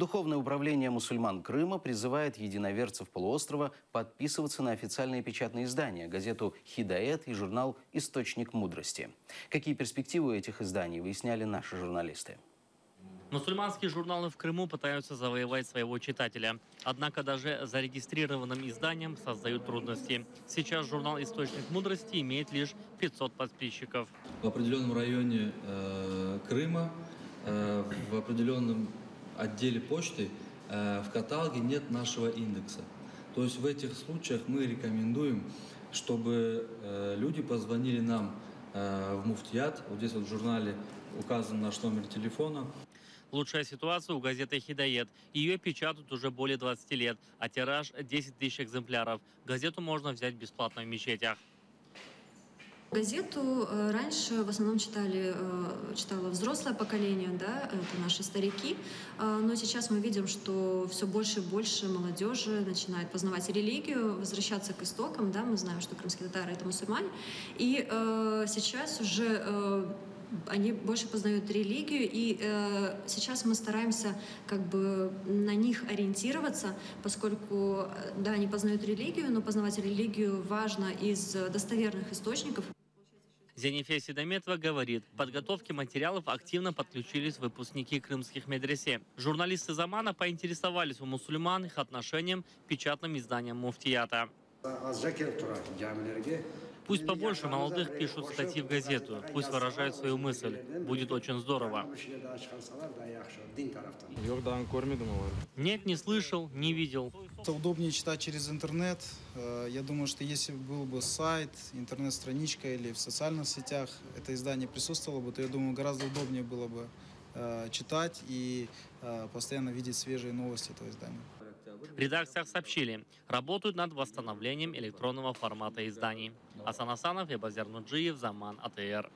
Духовное управление мусульман Крыма призывает единоверцев полуострова подписываться на официальные печатные издания, газету «Хидаят» и журнал «Источник мудрости». Какие перспективы у этих изданий, выясняли наши журналисты. Мусульманские журналы в Крыму пытаются завоевать своего читателя. Однако даже зарегистрированным изданиям создают трудности. Сейчас журнал «Источник мудрости» имеет лишь 500 подписчиков. В определенном районе Крыма, в определенном отделе почты в каталоге нет нашего индекса. То есть в этих случаях мы рекомендуем, чтобы люди позвонили нам в муфтият. Вот здесь вот в журнале указан наш номер телефона. Лучшая ситуация у газеты «Хидаят». Ее печатают уже более 20 лет, а тираж 10 тысяч экземпляров. Газету можно взять бесплатно в мечетях. Газету раньше в основном читало взрослое поколение, да, это наши старики, но сейчас мы видим, что все больше и больше молодежи начинает познавать религию, возвращаться к истокам, да, мы знаем, что крымские татары — это мусульмане, и сейчас уже они больше познают религию, и сейчас мы стараемся как бы на них ориентироваться, поскольку, да, они познают религию, но познавать религию важно из достоверных источников. Зенифия Седометова говорит, к подготовке материалов активно подключились выпускники крымских медресе. Журналисты «Замана» поинтересовались у мусульман их отношением к печатным изданиям муфтията. Пусть побольше молодых пишут статьи в газету, пусть выражают свою мысль. Будет очень здорово. Нет, не слышал, не видел. Это удобнее читать через интернет. Я думаю, что если был бы сайт, интернет-страничка или в социальных сетях это издание присутствовало бы, то, я думаю, гораздо удобнее было бы читать и постоянно видеть свежие новости этого издания. В редакциях сообщили, работают над восстановлением электронного формата изданий. Асан Асанов и Базар Нуджиев, Заман, АТР.